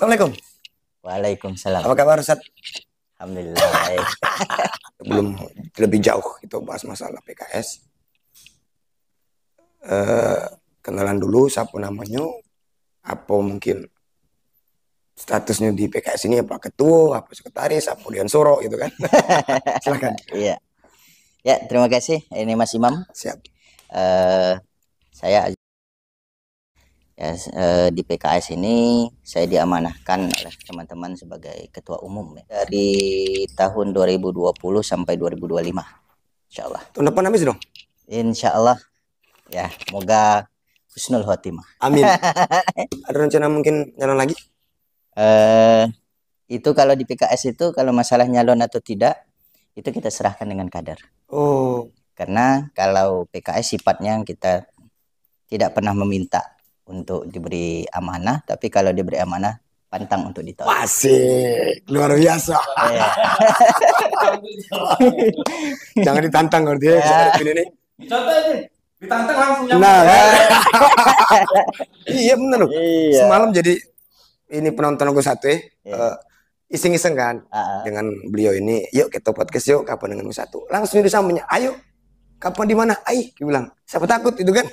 Assalamualaikum. Waalaikumsalam. Apa kabar Ustaz? Alhamdulillah baik. Belum lebih jauh kita bahas masalah PKS. Kenalan dulu siapa namanya, apa mungkin statusnya di PKS ini, apa ketua, apa sekretaris, apa Dewan Suro gitu kan. Silakan. Iya. Ya, terima kasih. Ini Mas Imam. Siap. Saya di PKS ini saya diamanahkan oleh teman-teman sebagai ketua umum ya. Dari tahun 2020 sampai 2025. Insyaallah. Tahun depan habis dong. Insyaallah. Ya, semoga husnul khotimah. Amin. Ada rencana mungkin nyalon lagi? Itu kalau di PKS itu kalau masalah nyalon atau tidak itu kita serahkan dengan kader. Oh. Karena kalau PKS sifatnya kita tidak pernah meminta untuk diberi amanah, tapi kalau diberi amanah pantang untuk ditolak. Asik, luar biasa. Jangan ditantang kalau dia ini. Contoh ini, ditantang langsung nyampe. Nah, iya bener loh. Iya. Semalam jadi ini penonton aku satu iseng-iseng kan dengan beliau ini, yuk kita podcast yuk, kapan dengan satu. Langsung disambungnya, ayo kapan di mana? Dia bilang, siapa takut itu kan?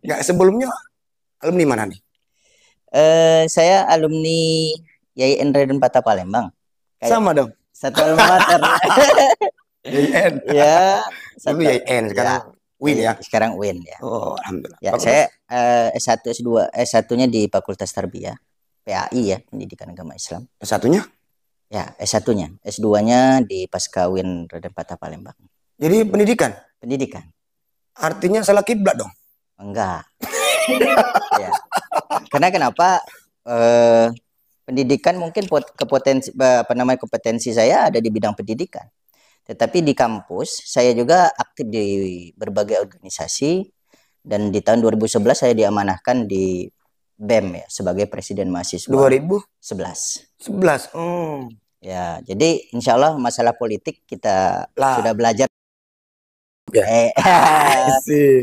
Nggak, sebelumnya alumni mana nih? Saya alumni YIN Raden Patah Palembang. Sama dong. Satu alma mater. YIN. Ya. Dulu YIN, sekarang WIN ya. Sekarang WIN ya. Oh, alhamdulillah. Ya, saya S1 S2 S1-nya di Fakultas Tarbiyah, PAI ya, Pendidikan Agama Islam. S1-nya? Ya, S1-nya. S2-nya di Paskawin Raden Patah Palembang. Jadi pendidikan? Pendidikan. Artinya salah kiblat dong? Enggak. Ya. Karena kenapa? Pendidikan mungkin kompetensi saya ada di bidang pendidikan. Tetapi di kampus saya juga aktif di berbagai organisasi dan di tahun 2011 saya diamanahkan di BEM ya sebagai presiden mahasiswa. 2011. 11. Oh. Ya, jadi insya Allah masalah politik kita sudah belajar. Ya.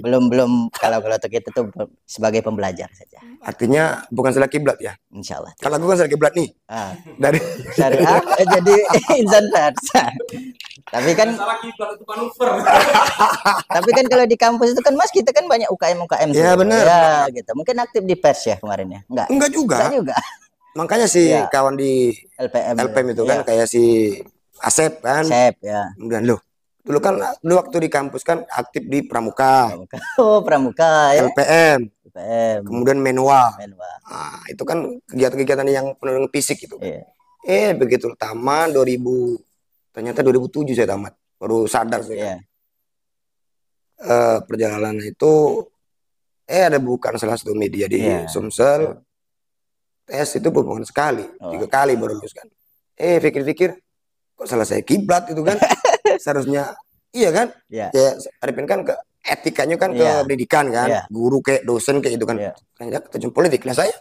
Belum kalau kita tuh sebagai pembelajar saja. Artinya bukan salah kiblat ya? Insya Allah. Kalau aku kan salah kiblat nih. Dari syariah jadi insan pers. Tapi kan salah kiblat itu manuver. Tapi kan kalau di kampus itu kan Mas kita kan banyak UKM. Ya benar. Ya gitu. Mungkin aktif di pers ya kemarin ya? Enggak juga. Makanya si kawan di LPM itu kan kayak si Asep kan. Asep ya. Kemudian dulu kan waktu di kampus kan aktif di Pramuka. Oh, Pramuka ya. LPM. Kemudian Menwa. Nah, itu kan kegiatan-kegiatan yang penuh fisik gitu. Begitu tamat 2000, ternyata 2007 saya tamat. Baru sadar saya. Perjalanan itu ada bukan salah satu media di Sumsel. Tes itu berhubungan sekali, 3 kali baru lulus kan. Pikir-pikir kok salah saya kiblat itu kan. Seharusnya iya kan? Ya Arifin kan ke etikanya kan ke pendidikan kan. Guru kayak dosen kayak itu kan. Ternyata terjun politik lah saya.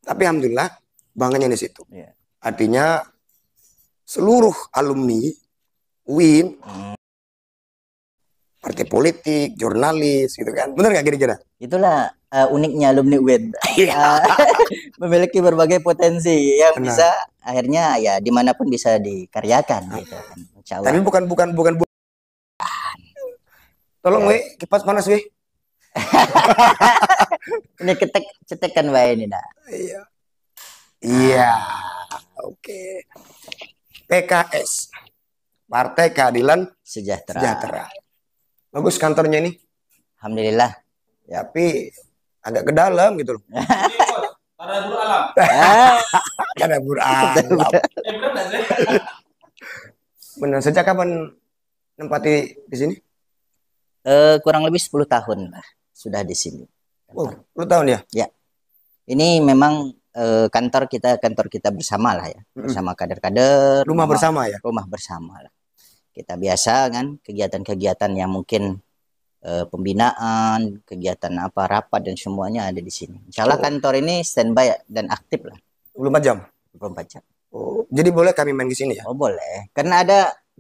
Tapi alhamdulillah bangganya di situ. Artinya seluruh alumni UIN partai politik, jurnalis gitu kan. Benar nggak kira-kira? Itulah uniknya alumni UIN. Memiliki berbagai potensi yang bisa akhirnya ya dimanapun bisa dikaryakan gitu kan. Tapi bukan tolong kipas panas ini cetekan ini dah. Iya. Oke. PKS. Partai Keadilan Sejahtera. Bagus kantornya ini. Alhamdulillah. Tapi agak ke dalam gitu loh. Ada bur alam. Ada bur alam. Benar. Sejak kapan nempati di sini? Kurang lebih 10 tahun lah sudah di sini. 10 tahun ya? Ya. Ini memang kantor kita bersama lah ya. Bersama kader-kader. Rumah bersama ya? Rumah bersama lah. Kita biasa kan kegiatan-kegiatan yang mungkin pembinaan, kegiatan rapat dan semuanya ada di sini. Insya Allah kantor ini standby dan aktif lah. 24 jam? 24 jam. Oh, jadi boleh kami main di sini ya? Oh boleh. Karena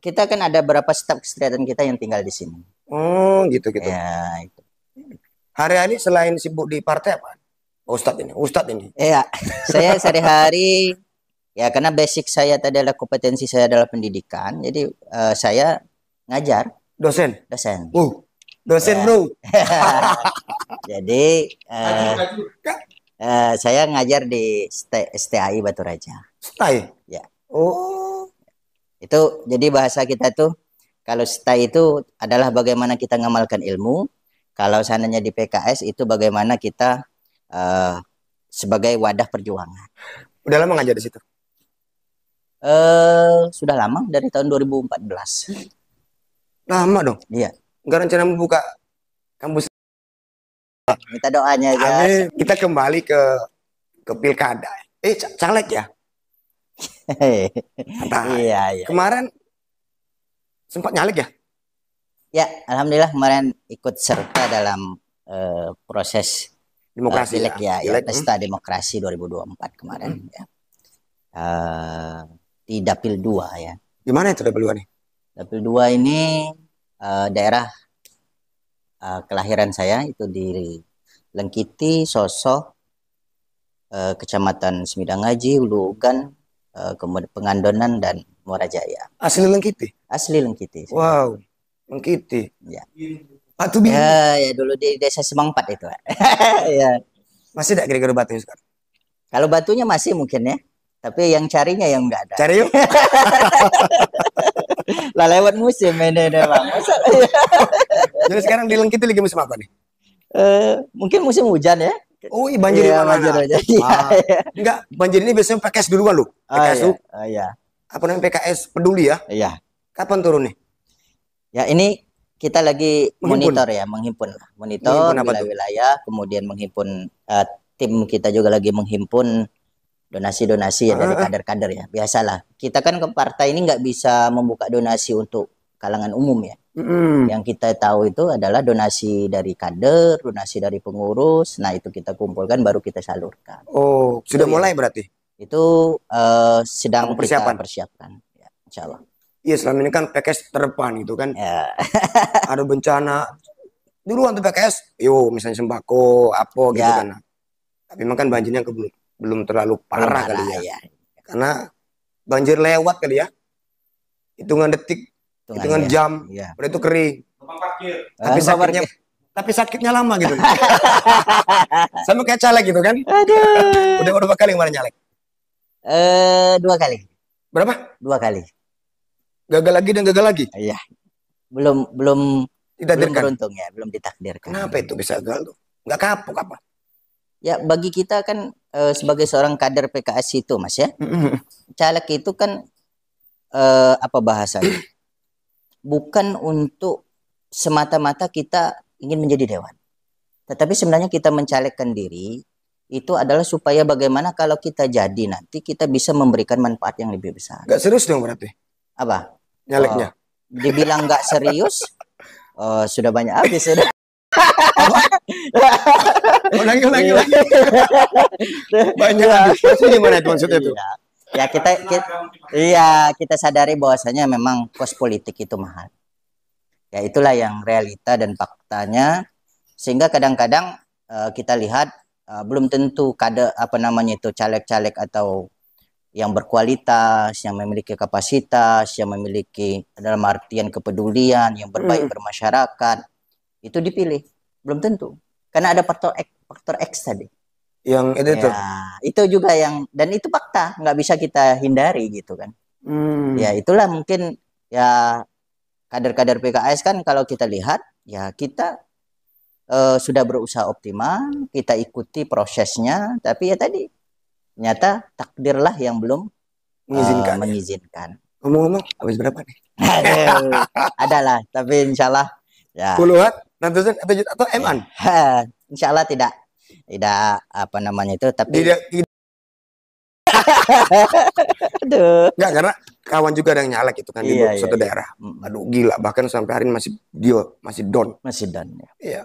kita kan ada beberapa staf kesehatan kita yang tinggal di sini. Oh gitu. Ya itu. Hari-hari selain sibuk di partai apa? Ustadz ini. Iya, saya sehari-hari ya karena basic saya tadi adalah kompetensi saya adalah pendidikan, jadi saya ngajar. Dosen. Dosen Ya. bro. Jadi Maju. saya ngajar di STAI Batu Raja. Stay. Ya. Oh. Itu jadi bahasa kita tuh kalau STAI itu adalah bagaimana kita ngamalkan ilmu. Kalau seandainya di PKS itu bagaimana kita sebagai wadah perjuangan. Udah lama ngajar di situ? Sudah lama dari tahun 2014. Lama dong. Iya. Enggak rencana membuka kampus. Minta doanya guys. Amin. Kita kembali ke pilkada. Caleg ya? Iya. Kemarin sempat nyalek ya? Ya, alhamdulillah kemarin ikut serta dalam proses Demokrasi pileg ya, Pileg. pesta demokrasi 2024 kemarin ya. Di Dapil 2 ya. Gimana itu Dapil 2 nih? Dapil 2 ini daerah kelahiran saya itu di Lengkiti, Sosok, Kecamatan Semidang-Haji, Hulu Ugan, kemudian Pengandonan dan Muarajaya. Asli Lengkiti? Asli Lengkiti. Wow, Lengkiti. Ya. Batu Biru. Ya dulu di Desa Semangpat itu. Ya. Masih tidak kira-kira batunya sekarang? Kalau batunya masih mungkin ya. Tapi yang carinya yang enggak ada. Cari yuk. Lah lewat musim ini Bang. Jadi sekarang di Lengkiti lagi musim apa nih? Mungkin musim hujan ya. Oh, banjir di Iya, mana? banjir aja. Enggak, banjir ini biasanya PKS duluan loh. PKS tuh. Iya. Apa namanya PKS peduli ya? Iya. Kapan turun nih? Ya ini kita lagi monitor ya, monitor wilayah, kemudian menghimpun tim kita juga lagi menghimpun donasi-donasi ya dari kader-kader ya. Biasalah. Kita kan ke partai ini nggak bisa membuka donasi untuk kalangan umum ya. Yang kita tahu itu adalah donasi dari kader, donasi dari pengurus. Nah, itu kita kumpulkan baru kita salurkan. Oh, sudah mulai berarti? Itu sedang kita persiapkan. Ya, insya Allah. Iya, selama ini kan PKS terdepan gitu kan. Ya. Ada bencana. Duluan tuh PKS, misalnya sembako, apa gitu kan. Tapi memang kan banjirnya belum terlalu parah kali ya. Karena banjir lewat kali ya. Hitungan detik, hitungan jam, udah itu kering. Tapi sakitnya lama gitu. Sama kayak caleg gitu kan. Aduh. Udah berapa kali kemarin nyalek? 2 kali. Berapa? 2 kali. Gagal lagi dan gagal lagi? Iya. Belum beruntung ya, belum ditakdirkan. Kenapa itu bisa gagal tuh? Nggak kapok apa? Ya bagi kita kan sebagai seorang kader PKS itu Mas ya. Caleg itu kan apa bahasanya? Bukan untuk semata-mata kita ingin menjadi dewan. Tetapi sebenarnya kita mencalekkan diri itu adalah supaya bagaimana kalau kita jadi nanti kita bisa memberikan manfaat yang lebih besar. Gak serius dong berarti? Apa? Nyaleknya? Dibilang nggak serius, sudah banyak habis sudah. Ulangi. Banyak habis. Maksudnya gimana itu maksudnya itu? Ya kita sadari bahwasanya memang kos politik itu mahal. Ya itulah yang realita dan faktanya. Sehingga kadang-kadang kita lihat belum tentu caleg-caleg atau yang berkualitas, yang memiliki kapasitas, yang memiliki dalam artian kepedulian, yang berbaik bermasyarakat, itu dipilih. Belum tentu. Karena ada faktor X tadi. Yang itu itu juga yang, dan itu fakta, nggak bisa kita hindari gitu kan. Ya itulah mungkin ya kader-kader PKS kan kalau kita lihat, ya kita sudah berusaha optimal, kita ikuti prosesnya, tapi ya tadi ternyata takdirlah yang belum mengizinkan. Ngomong-ngomong, habis berapa nih? Adalah, tapi insyaallah ya. Puluhan, ratusan, atau MN? Insyaallah tidak apa namanya itu, tapi tidak. Aduh. Enggak, karena kawan juga ada yang nyalek itu kan di suatu daerah. Aduh gila, bahkan sampai hari ini masih down. Masih down ya. Iya.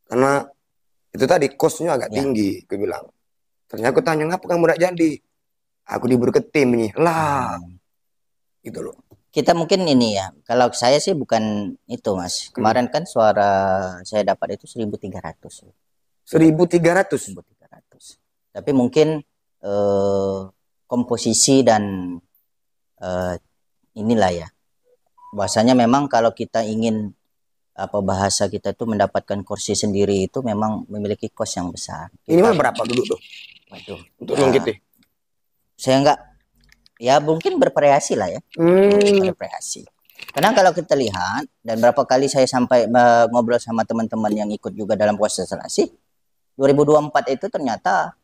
Karena itu tadi kosnya agak tinggi, aku bilang. Ternyata aku tanya, ngapa kamu tidak jadi? Aku diburu ke tim nih. Lah. Gitu loh. Kita mungkin ini ya, kalau saya sih bukan itu Mas. Kemarin kan suara saya dapat itu 1.300. 1.300? 1.300. Tapi mungkin komposisi dan inilah ya. Bahasanya memang kalau kita ingin bahasa kita itu mendapatkan kursi sendiri itu memang memiliki kos yang besar. Ini mah berapa dulu tuh? Waduh, untuk gitu. Saya enggak, ya mungkin bervariasi lah ya. Bervariasi. Karena kalau kita lihat, dan berapa kali saya sampai ngobrol sama teman-teman yang ikut juga dalam konstelasi, 2024 itu ternyata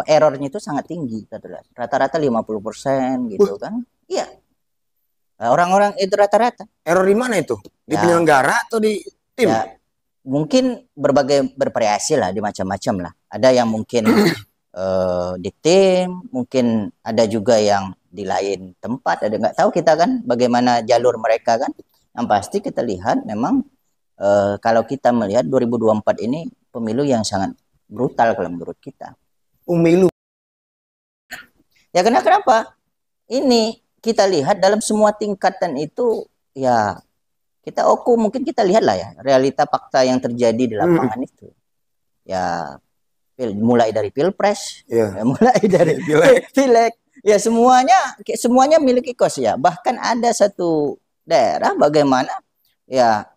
errornya itu sangat tinggi, rata-rata 50% gitu kan. Iya. Orang-orang itu rata-rata. Error di mana itu? Di penyelenggara atau di tim? Ya, mungkin bervariasi lah, di macam-macam lah. Ada yang mungkin di tim, mungkin ada juga yang di lain tempat, ada nggak tahu kita kan bagaimana jalur mereka kan. Yang pasti kita lihat memang kalau kita melihat 2024 ini pemilu yang sangat brutal kalau menurut kita. Pemilu. Ya kenapa? Ini kita lihat dalam semua tingkatan itu ya kita mungkin kita lihat lah ya realita fakta yang terjadi di lapangan itu. Ya mulai dari pilpres, ya, mulai dari pileg, ya semuanya miliki kos ya. Bahkan ada satu daerah bagaimana ya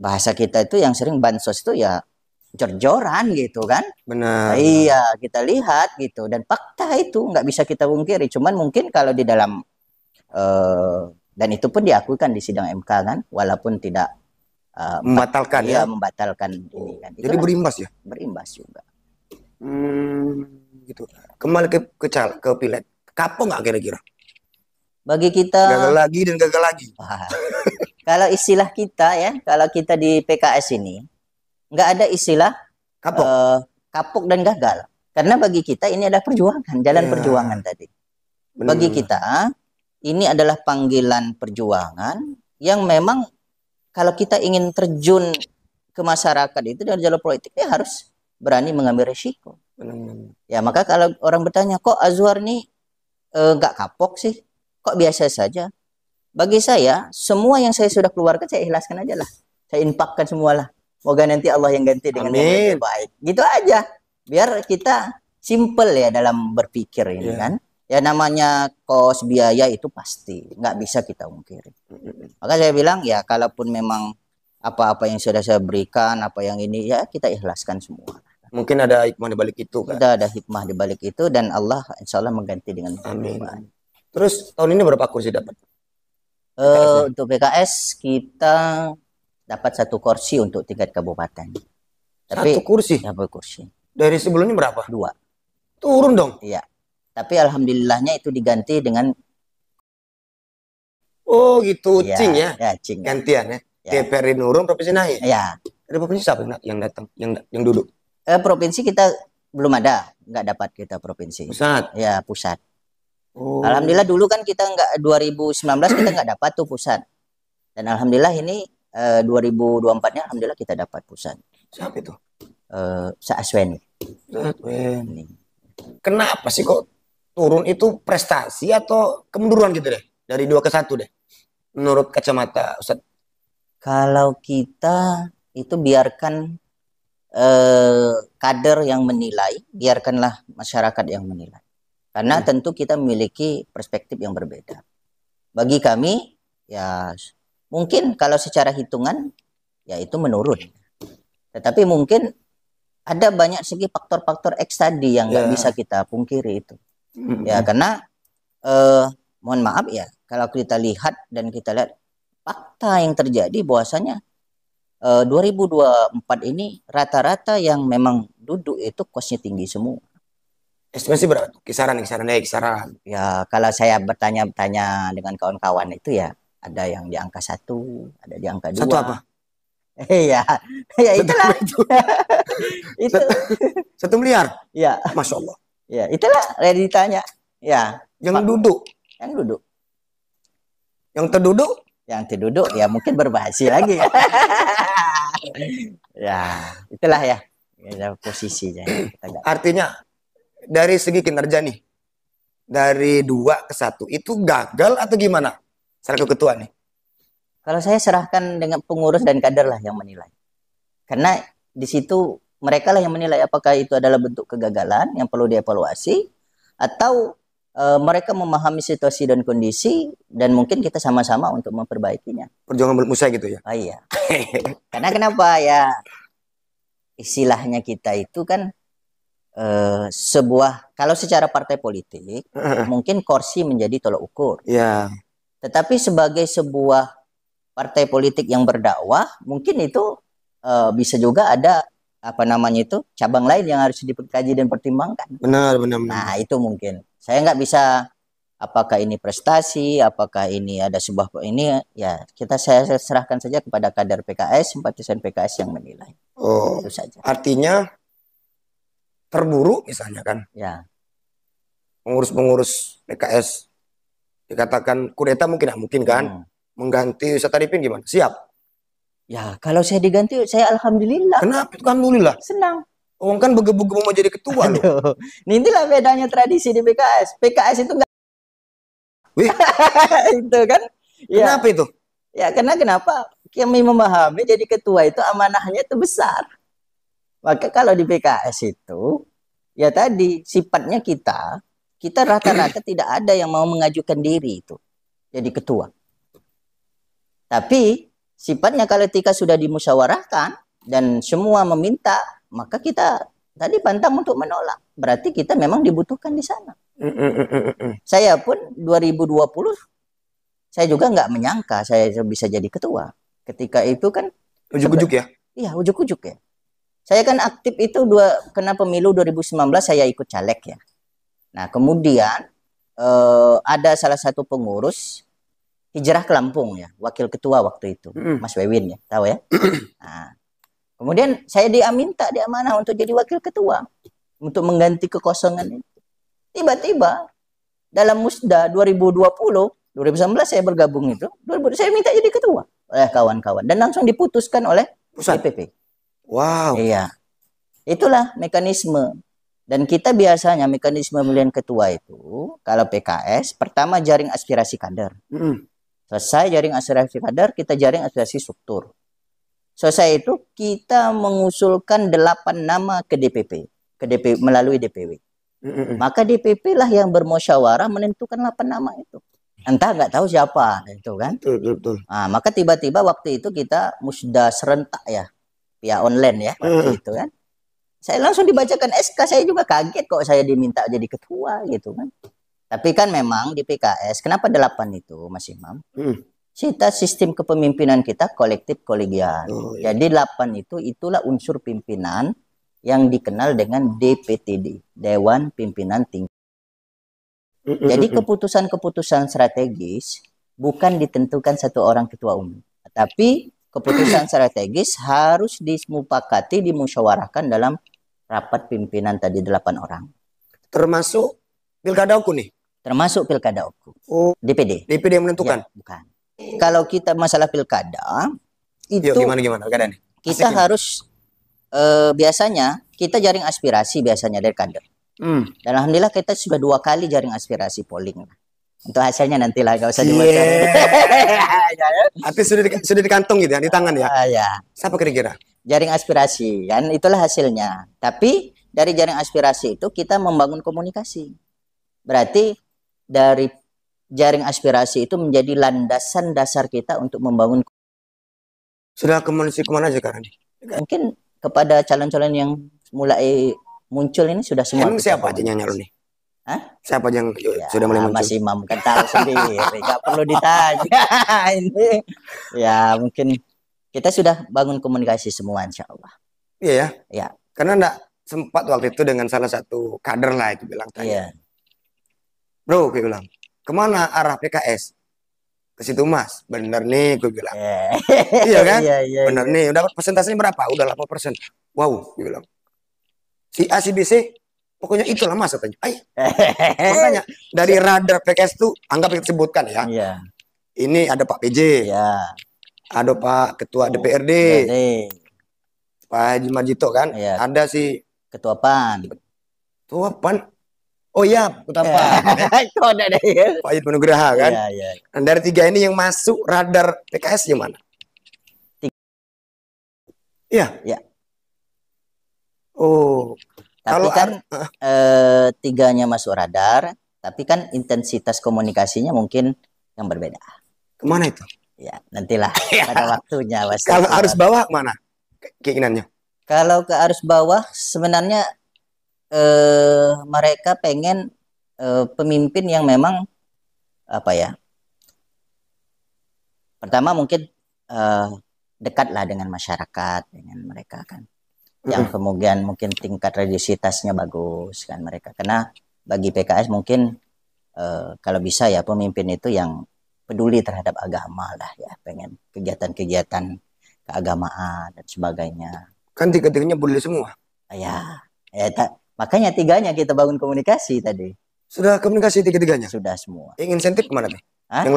bahasa kita itu yang sering bansos itu ya jor-joran gitu kan. Benar. Nah, iya, kita lihat gitu, dan fakta itu nggak bisa kita pungkiri. Cuman mungkin kalau di dalam dan itu pun diakui kan di sidang MK kan, walaupun tidak membatalkan membatalkan ini kan. Jadi berimbas ya? Berimbas juga. Gitu. Kembali ke pileg. Kapok nggak kira-kira? Bagi kita gagal lagi dan gagal lagi. Kalau istilah kita ya, kalau kita di PKS ini nggak ada istilah kapok dan gagal. Karena bagi kita ini adalah perjuangan, jalan perjuangan tadi. Benar. Bagi kita ini adalah panggilan perjuangan yang memang kalau kita ingin terjun ke masyarakat itu dari jalur politik ya harus berani mengambil resiko. Benar. Ya maka kalau orang bertanya kok Azwar nih nggak kapok sih, kok biasa saja? Bagi saya semua yang saya sudah keluarkan saya ikhlaskan aja lah, saya infakkan semualah. Moga nanti Allah yang ganti dengan yang lebih baik. Gitu aja. Biar kita simple ya dalam berpikir ini kan. Ya namanya kos biaya itu pasti. Nggak bisa kita ungkiri. Maka saya bilang ya kalaupun memang apa-apa yang sudah saya berikan, apa yang ini ya kita ikhlaskan semua. Mungkin ada hikmah di balik itu kan. Ada hikmah di balik itu dan Allah insya Allah mengganti dengan amin. Terus tahun ini berapa kursi dapat? Untuk PKS kita dapat 1 kursi untuk tingkat kabupaten. Tapi 1 kursi? Dapat kursi. Dari sebelumnya berapa? 2. Turun dong? Iya. Tapi alhamdulillahnya itu diganti dengan gitu, cing ya? Ya, cing. Gantian ya? DPR nurun, provinsi naik? Iya. Ada provinsi siapa yang datang, yang duduk? Provinsi kita belum ada, nggak dapat kita provinsi. Pusat? Ya, pusat. Alhamdulillah dulu kan kita nggak, 2019 kita nggak dapat tuh pusat. Dan alhamdulillah ini 2024-nya alhamdulillah kita dapat pusat. Siapa itu? Aswen. Kenapa sih kok turun itu prestasi atau kemunduran gitu deh? Dari 2 ke 1 deh. Menurut kacamata Ustadz. Kalau kita itu biarkan kader yang menilai, biarkanlah masyarakat yang menilai. Karena tentu kita memiliki perspektif yang berbeda. Bagi kami ya mungkin kalau secara hitungan ya itu menurun. Tetapi mungkin ada banyak segi faktor-faktor X tadi yang nggak bisa kita pungkiri itu. Ya karena mohon maaf ya kalau kita lihat dan kita lihat fakta yang terjadi bahwasanya 2024 ini rata-rata yang memang duduk itu kosnya tinggi semua. Estimasi berapa? Kisaran. Ya kalau saya bertanya-tanya dengan kawan-kawan itu ya ada yang di angka 1, ada di angka 2. 1 apa? Ya itulah. Itu 1 miliar. Ya. Masya Allah. Ya itulah realitanya. Ya. Yang duduk. Yang terduduk ya mungkin berbahasa lagi. Ya itulah ya posisinya. Artinya dari segi kinerja nih, dari 2 ke 1 itu gagal atau gimana? Selaku ketua nih. Kalau saya serahkan dengan pengurus dan kader lah yang menilai. Karena di situ mereka lah yang menilai apakah itu adalah bentuk kegagalan yang perlu dievaluasi atau mereka memahami situasi dan kondisi dan mungkin kita sama-sama untuk memperbaikinya. Perjuangan belum usai gitu ya. Oh iya. Karena kenapa ya? Istilahnya kita itu kan sebuah, kalau secara partai politik mungkin kursi menjadi tolok ukur. Ya. Tetapi sebagai sebuah partai politik yang berdakwah, mungkin itu bisa juga ada apa namanya itu cabang lain yang harus dikaji dan pertimbangkan. Benar. Nah itu mungkin. Saya nggak bisa apakah ini prestasi, apakah ini ada sebuah ini ya saya serahkan saja kepada kader PKS, simpatisan PKS yang menilai. Oh, itu saja. Artinya terburu misalnya kan? Ya. Pengurus-pengurus PKS dikatakan kudeta mungkin kan? Mengganti Ustadz Arifin gimana? Siap? Ya kalau saya diganti saya alhamdulillah. Kenapa itu alhamdulillah? Senang. Oh kan begebu-gebu mau jadi ketua loh. Inilah bedanya tradisi di PKS. PKS itu enggak. Wih. Itu kan? Ya. Kenapa itu? Ya karena kenapa? Kami memahami jadi ketua itu amanahnya itu besar. Maka kalau di PKS itu ya tadi sifatnya kita rata-rata tidak ada yang mau mengajukan diri itu jadi ketua. Tapi sifatnya kalau ketika sudah dimusyawarahkan dan semua meminta, maka kita tadi pantang untuk menolak. Berarti kita memang dibutuhkan di sana. Saya pun 2020 saya juga nggak menyangka saya bisa jadi ketua. Ketika itu kan ujuk-ujuk ya? Iya, ujuk-ujuk ya. Saya kan aktif itu kena pemilu 2019 saya ikut caleg ya. Nah kemudian ada salah satu pengurus hijrah ke Lampung ya, wakil ketua waktu itu, Mas Wewin ya, tahu ya. Nah, kemudian saya diamanah untuk jadi wakil ketua untuk mengganti kekosongan itu. Tiba-tiba dalam Musda 2019 saya bergabung itu, saya minta jadi ketua oleh kawan-kawan dan langsung diputuskan oleh DPP. Wow. Iya. Itulah mekanisme. Dan kita biasanya mekanisme pemilihan ketua itu, kalau PKS, pertama jaring aspirasi kader. Selesai jaring aspirasi kader, kita jaring aspirasi struktur. Selesai itu, kita mengusulkan 8 nama ke DPP melalui DPW. Maka DPP lah yang bermusyawarah menentukan 8 nama itu. Entah nggak tahu siapa, itu kan. Betul. Nah, maka tiba-tiba waktu itu kita musda serentak ya. Ya online ya waktu itu kan. Saya langsung dibacakan SK, saya juga kaget kok saya diminta jadi ketua gitu kan. Tapi kan memang di PKS kenapa 8 itu Mas Imam? Kita sistem kepemimpinan kita kolektif kolegial. Jadi 8 itulah unsur pimpinan yang dikenal dengan DPTD, Dewan Pimpinan Tinggi. Jadi keputusan-keputusan strategis bukan ditentukan satu orang ketua umum, tapi keputusan strategis harus disepakati, dimusyawarahkan dalam rapat pimpinan tadi 8 orang. Termasuk pilkada Oku nih? Termasuk pilkada Oku. Oh, DPD. DPD yang menentukan? Ya, bukan. Kalau kita masalah pilkada, itu gimana pilkada nih? Kita harus, biasanya, kita jaring aspirasi biasanya dari kader. Dan alhamdulillah kita sudah 2 kali jaring aspirasi polling. Untuk hasilnya nantilah, gak usah dibocorin. Artinya sudah di kantong gitu ya, di tangan ya? Ya. Siapa kira-kira? Jaring aspirasi, kan itulah hasilnya. Tapi dari jaring aspirasi itu kita membangun komunikasi. Berarti dari jaring aspirasi itu menjadi landasan dasar kita untuk membangun. Sudah komunikasi kemana aja sekarang? Mungkin kepada calon-calon yang mulai muncul ini sudah semua. Emang siapa aja yang nyalon nih? Hah? Siapa yang sudah mulai muncul? Mas Imam kan tahu sendiri, nggak perlu ditanya. Ini ya mungkin kita sudah bangun komunikasi semua, insya Allah. Iya ya. Ya. Karena enggak sempat waktu itu dengan salah satu kader lah itu bilang tanya. Iya. Bro, gue bilang, kemana arah PKS? Ke situ Mas, bener nih gue bilang. Iya kan? Iya, bener nih, udah persentasenya berapa? Udah 8%. Wow, gue bilang. Si A, si B, C, pokoknya itulah Mas katanya. Makanya dari radar PKS tuh anggap kita sebutkan ya. Iya. Ini ada Pak PJ. Iya. Ada Pak Ketua DPRD. Pak Haji Majito kan. Iya. Ada si Ketua PAN. Ketua PAN. Oh iya, Ketua PAN. Pak Yud Nugraha kan. Iya. Dan dari 3 ini yang masuk radar PKS yang mana? Iya. Iya. Oh, Tapi kalau kan tiganya masuk radar, tapi kan intensitas komunikasinya mungkin yang berbeda. kemana itu? Ya, nantilah pada waktunya pasti. Kalau arus bawah mana keinginannya? Kalau ke arus bawah sebenarnya mereka pengen pemimpin yang memang apa ya? Pertama mungkin dekatlah dengan masyarakat, dengan mereka kan. Yang kemudian mungkin tingkat religiositasnya bagus kan mereka. Karena bagi PKS mungkin kalau bisa ya pemimpin itu yang peduli terhadap agama lah ya, pengen kegiatan-kegiatan keagamaan dan sebagainya. Kan tiga-tiganya boleh semua. Ya, makanya tiganya kita bangun komunikasi tadi. Sudah komunikasi tiga-tiganya? Sudah semua. Yang insentif kemana nih? Yang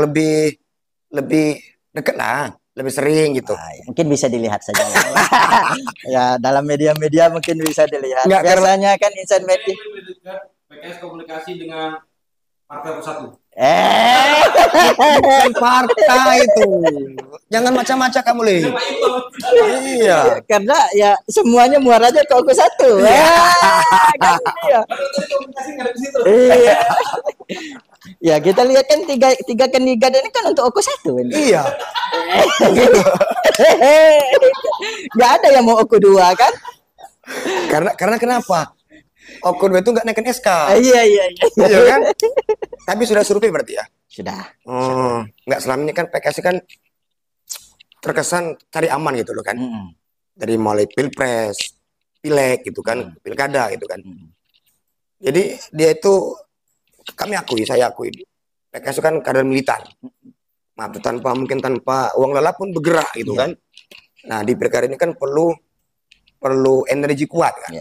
lebih dekat lah, lebih sering gitu. Ya, mungkin bisa dilihat saja. Ya, dalam media-media mungkin bisa dilihat. Enggak, biasanya kan insentif PKS komunikasi dengan Partai Bersatu. Bukan partai itu. Jangan macam-macam kamu, Le. Iya. Karena ya semuanya muaranya ke aku satu. Kan iya. Iya. Ya kita lihat kan tiga kandidat ini kan untuk aku satu. Iya. Gak ada yang mau aku dua kan? Karena kenapa? Aku dua itu nggak naikin SK. Iya. Iya kan? Tapi sudah survei berarti ya? Sudah. Nggak selama ini kan PKS kan terkesan cari aman gitu loh kan? Dari mulai pilpres, pileg gitu kan, pilkada gitu kan. Jadi dia itu saya akui PKS itu kan kader militan. Maaf mungkin tanpa uang lelah pun bergerak gitu kan. Nah di pilkada ini kan perlu energi kuat kan.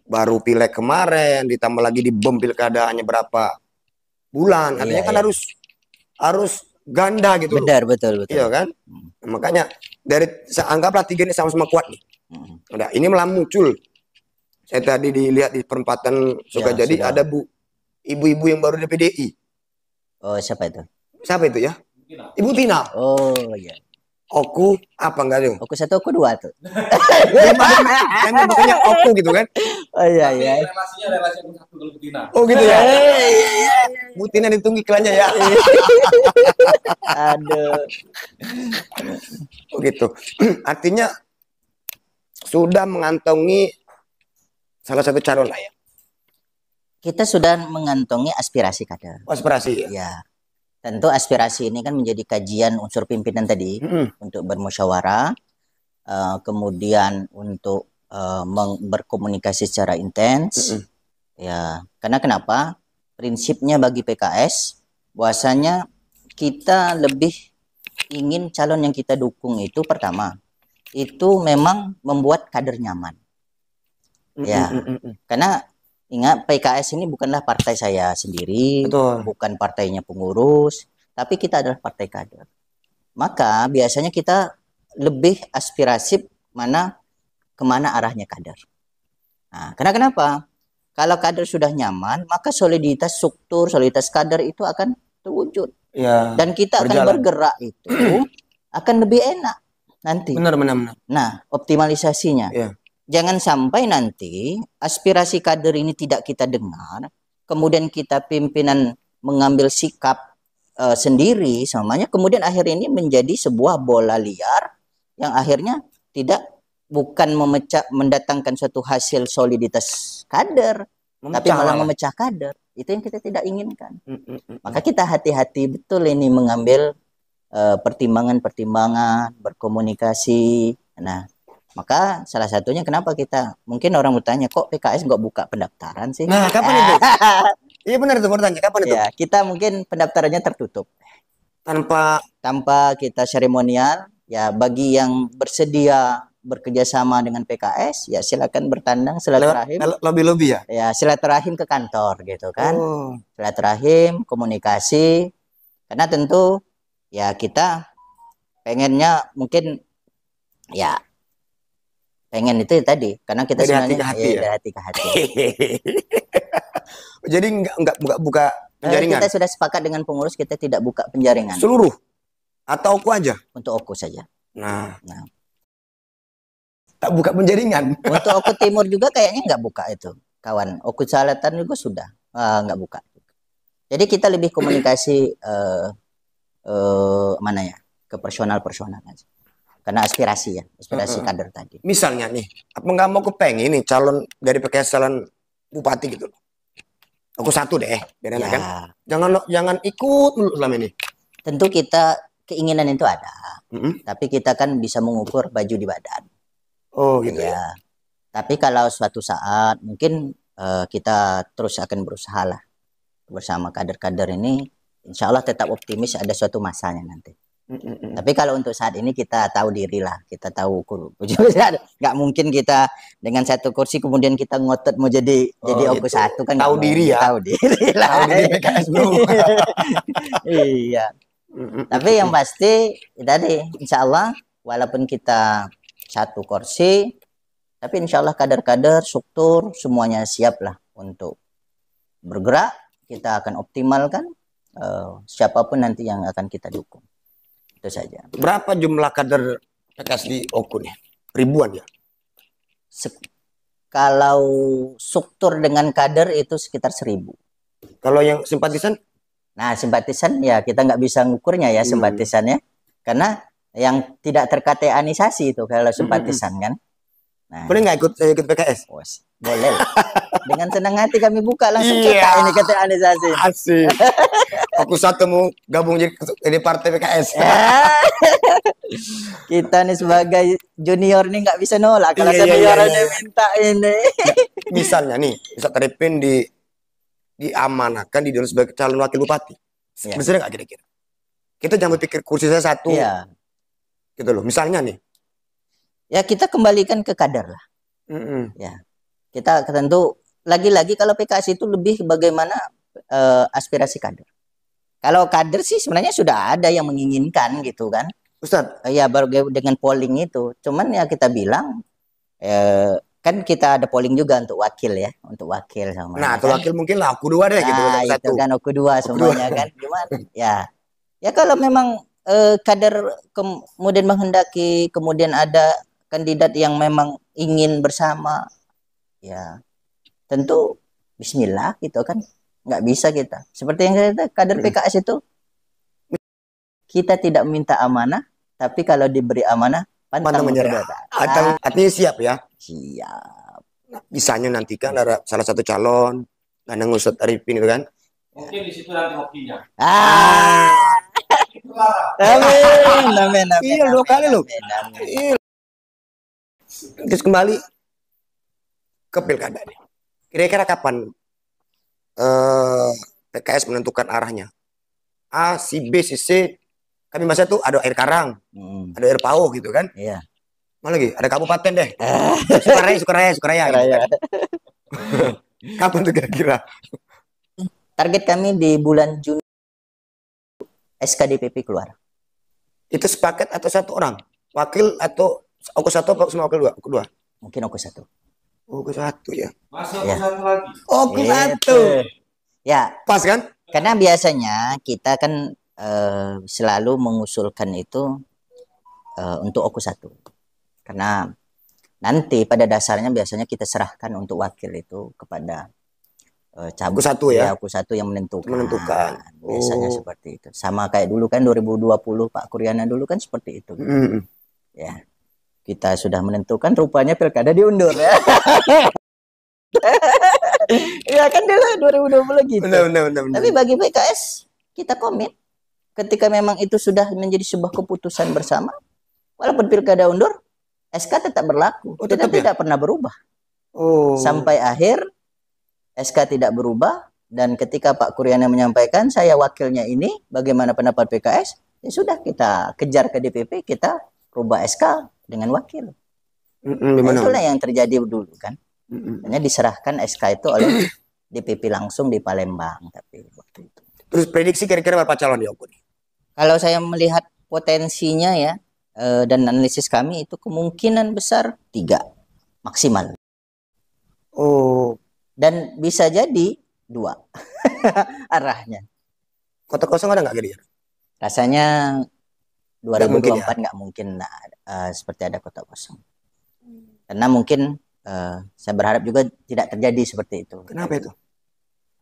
Baru pileg kemarin ditambah lagi di bom pilkada hanya berapa bulan, artinya kan harus ganda gitu. Betul. Iya kan? Makanya anggaplah tiga ini sama-sama kuat nih. Udah, ini malah muncul. Saya tadi dilihat di perempatan Sukajadi ada ibu-ibu yang baru dari PDI. Oh, siapa itu? Siapa itu ya? Ibu Tina. Oh, iya. Oku apa enggak tuh? Oku satu, oku dua tuh. Yang makanya oku gitu kan? Oh iya. Relasi satu dengan Tina. Oh gitu ya. Bu Tina ditunggu iklannya ya. Aduh. Oh gitu. Artinya sudah mengantongi salah satu calon lah ya. Kita sudah mengantongi aspirasi kader. Aspirasi ya. Ya. Tentu aspirasi ini kan menjadi kajian unsur pimpinan tadi untuk bermusyawarah, kemudian untuk berkomunikasi secara intens. Ya, karena kenapa? Prinsipnya bagi PKS, bahwasanya kita lebih ingin calon yang kita dukung itu pertama, itu memang membuat kader nyaman. Ya, karena ingat PKS ini bukanlah partai saya sendiri, bukan partainya pengurus, tapi kita adalah partai kader. Maka biasanya kita lebih aspirasif kemana arahnya kader. Nah, karena kenapa? Kalau kader sudah nyaman, maka soliditas struktur, soliditas kader itu akan terwujud. Ya, dan kita akan bergerak itu akan lebih enak nanti. Benar. Nah, optimalisasinya. Ya. Jangan sampai nanti aspirasi kader ini tidak kita dengar, kemudian kita pimpinan mengambil sikap sendiri semuanya, kemudian akhirnya ini menjadi sebuah bola liar yang akhirnya bukan mendatangkan suatu hasil soliditas kader, tapi malah memecah kader. Itu yang kita tidak inginkan. Maka kita hati-hati betul ini mengambil pertimbangan-pertimbangan, berkomunikasi. Nah, maka salah satunya kenapa kita, mungkin orang bertanya, kok PKS nggak buka pendaftaran sih? Nah, kapan itu? Iya benar itu, bertanya kapan itu? Ya, kita mungkin pendaftarannya tertutup. Tanpa kita seremonial, ya bagi yang bersedia bekerjasama dengan PKS, ya silakan bertandang silaturahim. Lobby ya? Ya, silaturahim ke kantor gitu kan. Silaturahim, komunikasi. Karena tentu ya kita pengennya mungkin ya pengen itu tadi, karena kita dari sebenarnya dari hati ke hati. Jadi enggak buka penjaringan. Kita sudah sepakat dengan pengurus, kita tidak buka penjaringan. Seluruh atau oku aja? Untuk oku saja. Nah. Tak buka penjaringan. Untuk Oku Timur juga kayaknya nggak buka itu, kawan. Oku Selatan juga sudah nggak buka. Jadi kita lebih komunikasi mana ya, ke personal aja. Karena aspirasi ya, aspirasi kader tadi. Misalnya nih, apa nggak mau kepengen nih calon dari PKS calon bupati gitu? Aku satu deh, biar enak Ya. kan? Jangan ikut dulu selama ini. Tentu kita keinginan itu ada, tapi kita kan bisa mengukur baju di badan. Oh gitu ya. Ya. Tapi kalau suatu saat mungkin kita terus akan berusaha lah bersama kader-kader ini, insya Allah tetap optimis ada suatu masanya nanti. Tapi kalau untuk saat ini kita tahu diri lah, kita tahu ukur. Nggak mungkin kita dengan satu kursi kemudian kita ngotot mau jadi Oku gitu. satu kan. Tahu diri ya. Tahu diri lah. Tahu diri PKS bro. Iya. Tapi yang pasti tadi, insya Allah walaupun kita satu kursi, tapi insya Allah kader-kader, struktur semuanya siap lah untuk bergerak. Kita akan optimalkan siapapun nanti yang akan kita dukung. Itu saja. Berapa jumlah kader PKS di Oku nih? Ribuan ya? Kalau struktur dengan kader itu sekitar 1.000. Kalau yang simpatisan? Nah, simpatisan ya kita nggak bisa ngukurnya ya simpatisannya. Karena yang tidak terkategorisasi itu kalau simpatisan kan. Nah, boleh nggak ikut PKS? Boleh. Dengan senang hati kami buka langsung cetak ini kategorisasi. Asik. Aku satu mau gabung jadi partai PKS. Kita nih sebagai junior nih nggak bisa nolak kalau senior minta ini. Misalnya nih, bisa Arifin diamanahkan di dalam sebagai calon wakil bupati. Bisa nggak kira-kira? Kita jangan berpikir kursi saya satu. Iya. Gitu loh. Misalnya nih. Ya kita kembalikan ke kader lah. Ya. Kita tentu lagi-lagi kalau PKS itu lebih bagaimana aspirasi kader. Kalau kader sih sebenarnya sudah ada yang menginginkan gitu kan. Ustaz. Ya baru dengan polling itu. Cuman ya kita bilang kan kita ada polling juga untuk wakil ya, untuk wakil sama. Nah, untuk wakil mungkin lah aku dua deh gitu. Itu kan aku dua semuanya kan. Gimana? Ya kalau memang kader kemudian menghendaki, kemudian ada kandidat yang memang ingin bersama, ya tentu Bismillah gitu kan. Nggak bisa kita. Seperti yang kita kader PKS itu, kita tidak minta amanah, tapi kalau diberi amanah, pantang menyerah. Artinya siap ya? Siap. Misalnya nanti kan ada salah satu calon, Ganang Ustadz Arifin itu kan? Mungkin di situ nanti hokinya. Amin. Iya, 2 kali loh. Terus kembali ke pilkada nih. Kira-kira kapan PKS menentukan arahnya? A, si B, si C. Kami masa tuh ada air karang, ada air pau gitu kan? Iya. Mana lagi? Ada kabupaten deh. Sukaraya. Gitu kan? Kapan tuh kira-kira? Target kami di bulan Juni SKDPP keluar. Itu sepaket atau satu orang? Wakil atau Oku satu atau semua wakil dua? Mungkin Oku satu. Oku satu ya. Masih Oku satu lagi. Oku satu. Ya. Pas kan? Karena biasanya kita kan selalu mengusulkan itu untuk Oku satu. Karena nanti pada dasarnya biasanya kita serahkan untuk wakil itu kepada Oku satu ya. Oku satu yang menentukan. Biasanya seperti itu. Sama kayak dulu kan 2020 Pak Kuryana dulu kan seperti itu. Ya. Kita sudah menentukan, rupanya pilkada diundur ya. Ya kan dulu 2020 gitu. Benar. Tapi bagi PKS kita komit. Ketika memang itu sudah menjadi sebuah keputusan bersama, walaupun pilkada undur, SK tetap berlaku. Tidak pernah berubah. Sampai akhir SK tidak berubah, dan ketika Pak Kuryana menyampaikan saya wakilnya ini, bagaimana pendapat PKS? Ya sudah, kita kejar ke DPP, kita rubah SK dengan wakil. Itulah yang terjadi dulu kan. Hanya diserahkan SK itu oleh DPP langsung di Palembang. Tapi waktu itu. Terus prediksi kira-kira berapa calon di Oku? Kalau saya melihat potensinya ya, dan analisis kami itu kemungkinan besar 3 maksimal. Dan bisa jadi 2 arahnya. Kota kosong ada nggak kira-kira? Rasanya 2024 nggak mungkin seperti ada kota kosong. Karena mungkin saya berharap juga tidak terjadi seperti itu. Kenapa itu?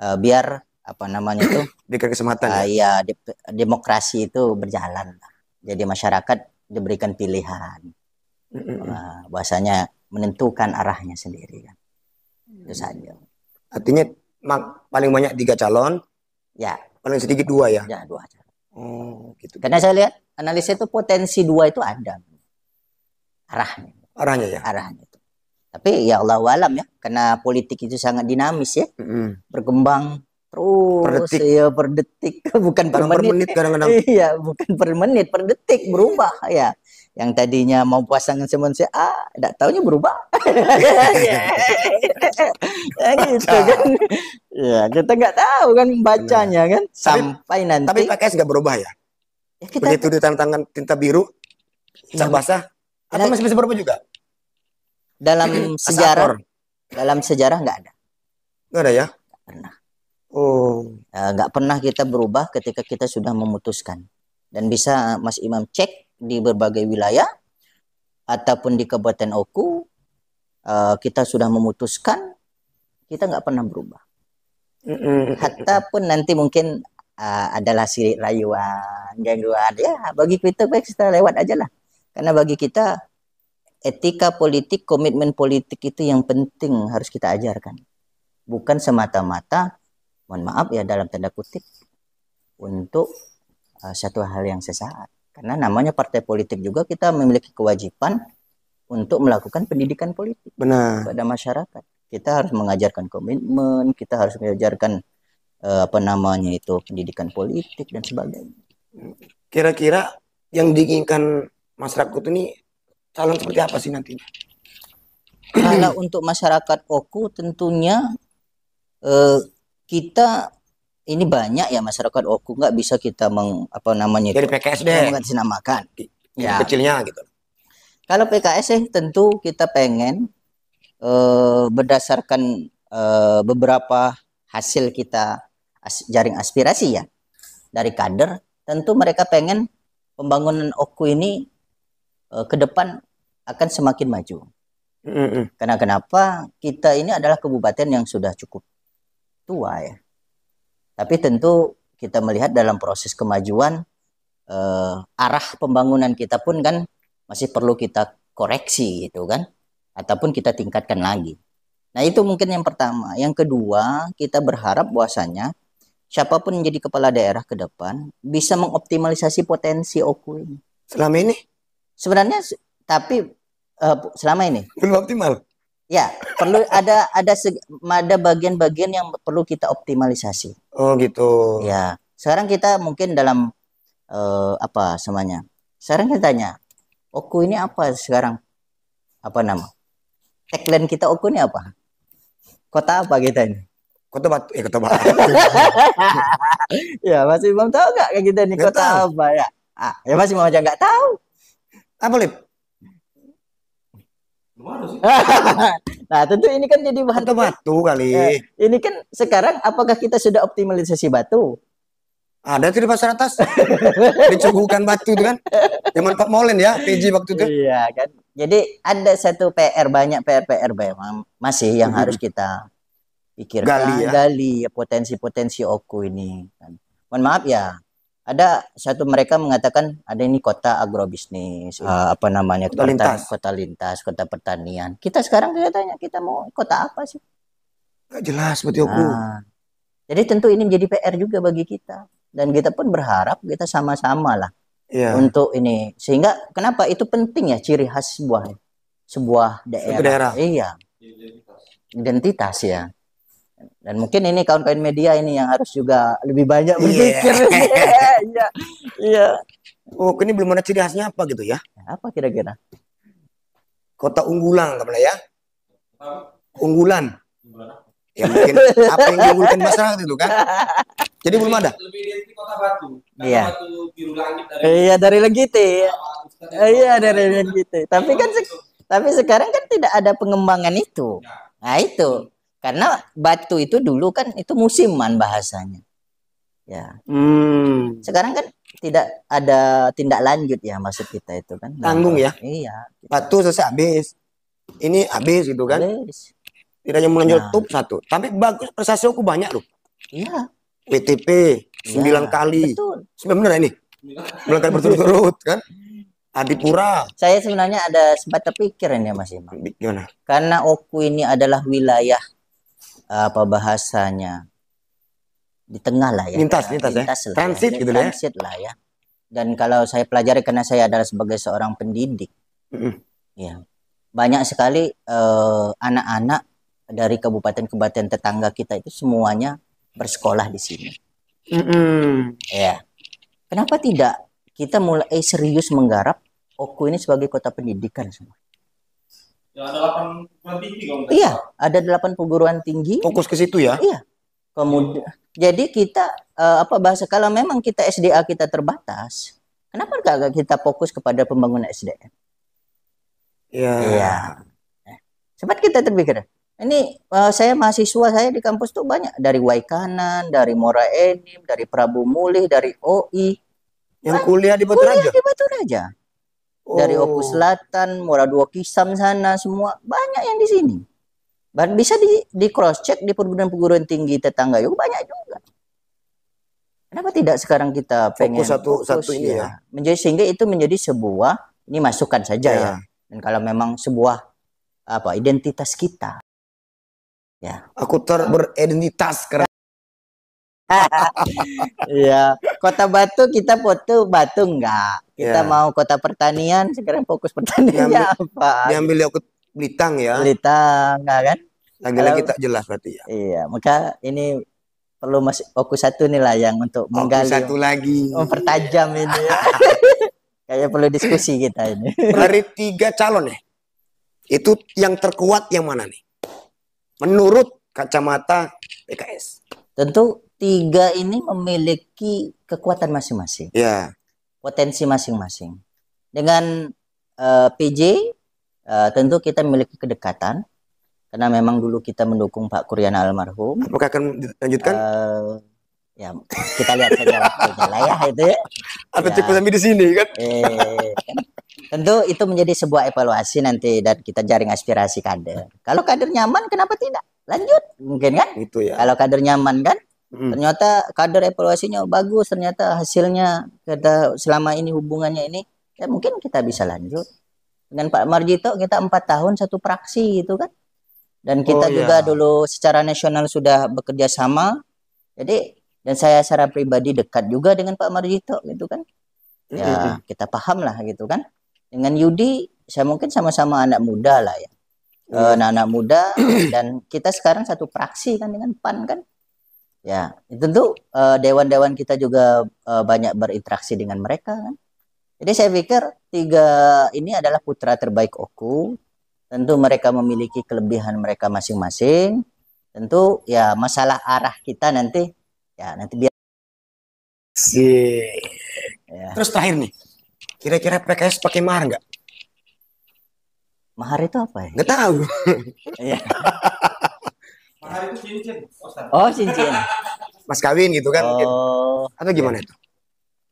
Biar apa namanya itu Berikan kesempatan ya demokrasi itu berjalan. Jadi masyarakat diberikan pilihan. Bahasanya menentukan arahnya sendiri kan. Itu saja. Artinya paling banyak 3 calon. Ya. Paling sedikit 2 ya. Ya 2 calon. Oh, gitu. Karena saya lihat analisis itu potensi 2 itu ada. Arahnya ya. Arahnya itu. Tapi ya Allah alam ya, karena politik itu sangat dinamis ya. Berkembang terus per detik bukan per menit kadang-kadang. Iya, bukan per menit, per detik berubah ya. Yang tadinya mau pasangan sama si A, enggak taunya berubah. Ya gitu kan. Ya, kita enggak tahu kan bacanya kan sampai nanti. Tapi PKS enggak berubah ya? Begitu ditantangkan tinta biru, cat basah, atau masih bisa berubah juga? Dalam sejarah enggak ada. Enggak ada ya? Enggak pernah. Oh, nggak pernah kita berubah ketika kita sudah memutuskan. Dan bisa Mas Imam cek di berbagai wilayah ataupun di Kabupaten Oku, kita sudah memutuskan, kita nggak pernah berubah. Hatta pun nanti mungkin adalah sirik rayuan, gangguan, ya bagi kita baik kita lewat aja lah. Karena bagi kita etika politik, komitmen politik itu yang penting harus kita ajarkan. Bukan semata-mata mohon maaf ya dalam tanda kutip untuk satu hal yang sesaat. Karena namanya partai politik juga kita memiliki kewajiban untuk melakukan pendidikan politik pada masyarakat. Kita harus mengajarkan komitmen, kita harus mengajarkan pendidikan politik dan sebagainya. Kira-kira yang diinginkan masyarakat ini calon seperti apa sih nantinya? Kalau untuk masyarakat Oku tentunya kita ini banyak ya masyarakat Oku, nggak bisa kita dari PKS deh mengatasnamakan ya kecilnya gitu. Kalau PKS tentu kita pengen berdasarkan beberapa hasil kita jaring aspirasi ya dari kader, tentu mereka pengen pembangunan Oku ini ke depan akan semakin maju. Karena kenapa? Kita ini adalah kabupaten yang sudah cukup tua ya. Tapi tentu kita melihat dalam proses kemajuan arah pembangunan kita pun kan masih perlu kita koreksi gitu kan, ataupun kita tingkatkan lagi. Nah itu mungkin yang pertama. Yang kedua, kita berharap bahwasanya siapapun menjadi kepala daerah ke depan bisa mengoptimalisasi potensi Oku ini. Selama ini? Sebenarnya tapi selama ini belum optimal. Ya, perlu ada bagian-bagian yang perlu kita optimalisasi. Oh gitu. Ya, sekarang kita mungkin dalam sekarang kita tanya, Oku ini apa sekarang? Apa nama? Tagline kita Oku ini apa? Kota apa kita ini? Kota Batu. Kota Batu. Ya, masih belum tahu nggak kayak kita ini kota tahu. Apa ya? Ya masih mau aja nggak tahu. Apa Lip? Nah tentu ini kan jadi bahan batu kali. Ini kan sekarang apakah kita sudah optimalisasi batu? Ada tuh di pasar atas. Dicubuhkan batu itu kan. Zaman Pak Molen ya, PJ waktu itu. Iya kan. Jadi ada satu PR, banyak PR masih yang harus kita pikirkan, gali ya potensi-potensi Oku ini kan. Mohon maaf ya. Ada satu mereka mengatakan ada ini kota agrobisnis, kota lintas, kota pertanian. Kita sekarang tanya kita mau kota apa sih? Nggak jelas seperti Oku. Jadi tentu ini menjadi PR juga bagi kita dan kita pun berharap kita sama-sama lah untuk ini. Sehingga kenapa itu penting ya ciri khas sebuah daerah. Iya. Identitas ya. Dan mungkin ini kawan-kawan media ini yang harus juga lebih banyak berpikir. Iya. Oh, ini belum ada ciri khasnya apa gitu ya? Apa kira-kira? Kota unggulan apa ya? Unggulan. Ya mungkin apa yang diunggulkan masyarakat itu kan? Jadi belum ada. Lebih identik Kota Batu. Iya. Batu biru langit dari. Iya dari Legite. Iya dari Legite. Tapi sekarang kan tidak ada pengembangan itu. Nah itu. Karena batu itu dulu kan itu musiman bahasanya. Ya. Sekarang kan tidak ada tindak lanjut ya maksud kita itu kan. Tanggung ya. Iya. Batu selesai habis. ini habis gitu kan. Habis. Tidak hanya top 1, tapi bagus prestasi aku banyak loh. Iya. WTP 9 kali. Betul. Sebenarnya ini 9 kali berturut-turut kan. Adipura. Saya sebenarnya ada sempat terpikir ini Mas Imam. Gimana? Karena Oku ini adalah wilayah apa bahasanya di tengah lah ya. Lintas ya. Transit gitu ya. Transit lah ya. Dan kalau saya pelajari karena saya adalah sebagai seorang pendidik. Ya. Banyak sekali anak-anak dari kabupaten-kabupaten tetangga kita itu semuanya bersekolah di sini. Ya. Kenapa tidak kita mulai serius menggarap Oku ini sebagai kota pendidikan semua? Ya, ada 8 perguruan tinggi kalau Iya, ada 8 perguruan tinggi. Fokus ke situ ya? Iya. Kemudian jadi kita apa bahasa kalau memang kita SDA kita terbatas, kenapa enggak kita fokus kepada pembangunan SDM? Iya. Sempat kita terpikir. Ini saya mahasiswa saya di kampus tuh banyak dari Waikanan, dari Mora Enim, dari Prabu Mulih, dari OI. Yang kuliah di Batu Raja? Di Batu Raja. Dari Oku Selatan, Mora Dua Kisam sana semua banyak yang di sini. Bisa di cross check di perguruan tinggi tetangga juga banyak juga. Kenapa tidak sekarang kita pengen fokus satu ini ya? Sehingga itu menjadi sebuah ini masukan saja ya. Dan kalau memang sebuah apa identitas kita. Ya. Aku beridentitas karena Iya, Kota Batu kita foto Batu enggak. Kita mau kota pertanian, sekarang fokus pertaniannya apa? Diambil aku Blitar ya. Blitar, enggak kan? Lagi-lagi tak jelas berarti ya. Iya, maka ini perlu masih fokus satu nih lah yang untuk menggali. Satu lagi. Mempertajam ini. Ya. Kayak perlu diskusi kita ini. Dari 3 calon ya, itu yang terkuat yang mana nih? Menurut kacamata PKS. Tentu 3 ini memiliki kekuatan masing-masing. Ya. Potensi masing-masing. Dengan PJ tentu kita memiliki kedekatan karena memang dulu kita mendukung Pak Kuryana almarhum. Apakah akan dilanjutkan? Ya kita lihat saja waktunya lah ya itu. Atau cukup sampai di sini kan? Kan? Tentu itu menjadi sebuah evaluasi nanti dan kita jaring aspirasi kader. Kalau kader nyaman, kenapa tidak? Lanjut, mungkin kan? Itu ya. Kalau kader nyaman kan? Ternyata kader evaluasinya bagus, ternyata hasilnya kita selama ini hubungannya ini, ya mungkin kita bisa lanjut. Dengan Pak Marjito kita 4 tahun satu praksi gitu kan. Dan kita juga dulu secara nasional sudah bekerja sama. Jadi dan saya secara pribadi dekat juga dengan Pak Marjito gitu kan. Ya, kita paham lah gitu kan. Dengan Yudi saya mungkin sama-sama anak muda lah ya. Anak-anak muda dan kita sekarang satu praksi kan dengan PAN kan. Ya, tentu dewan-dewan kita juga banyak berinteraksi dengan mereka kan. Jadi saya pikir 3 ini adalah putra terbaik Oku. Tentu mereka memiliki kelebihan mereka masing-masing. Tentu ya masalah arah kita nanti ya nanti biar. Ya. Terus terakhir nih, kira-kira PKS pakai mahar nggak? Mahar itu apa ya? Nggak tahu. Iya. Mahar itu cincin. Oh cincin. Mas kawin gitu kan? Oh. Atau gimana itu?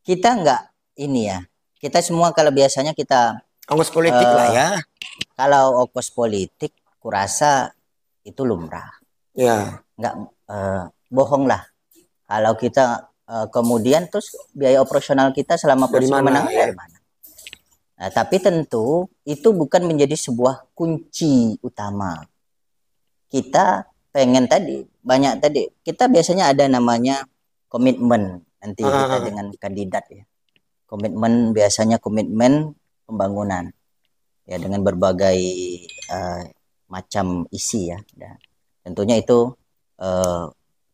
Kita nggak ini ya. Kita semua kalau biasanya kita ongkos politik lah ya. Kalau ongkos politik, kurasa itu lumrah. Ya. Nggak bohong lah. Kalau kita kemudian terus biaya operasional kita selama proses pemenangan dari mana? Nah, tapi tentu itu bukan menjadi sebuah kunci utama. Kita pengen banyak kita biasanya ada namanya komitmen nanti kita dengan kandidat ya. Komitmen biasanya komitmen pembangunan ya dengan berbagai macam isi ya. Dan tentunya itu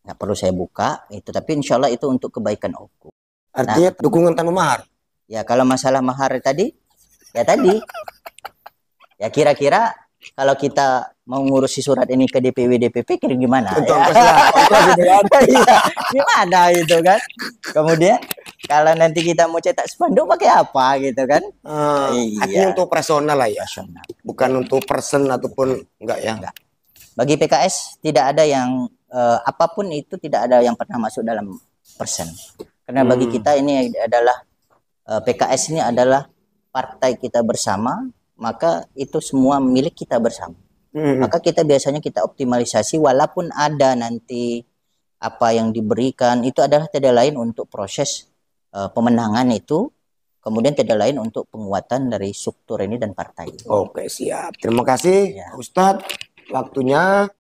nggak perlu saya buka itu, tapi insya Allah itu untuk kebaikan Oku. Artinya dukungan tanpa mahar. Ya kalau masalah mahar tadi ya kira-kira kalau kita mau ngurusi surat ini ke DPW DPP kira gimana? Gimana gitu kan? Kemudian kalau nanti kita mau cetak spanduk pakai apa gitu kan? Artinya untuk personal lah ya. Bukan untuk person ataupun enggak ya. Enggak. Bagi PKS tidak ada yang apapun itu tidak ada yang pernah masuk dalam persen. Karena bagi kita ini adalah PKS ini adalah partai kita bersama maka itu semua milik kita bersama. Maka kita biasanya kita optimalisasi, walaupun ada nanti apa yang diberikan itu adalah tidak lain untuk proses pemenangan itu, kemudian tidak lain untuk penguatan dari struktur ini dan partai. Oke, siap. Terima kasih Ustadz waktunya.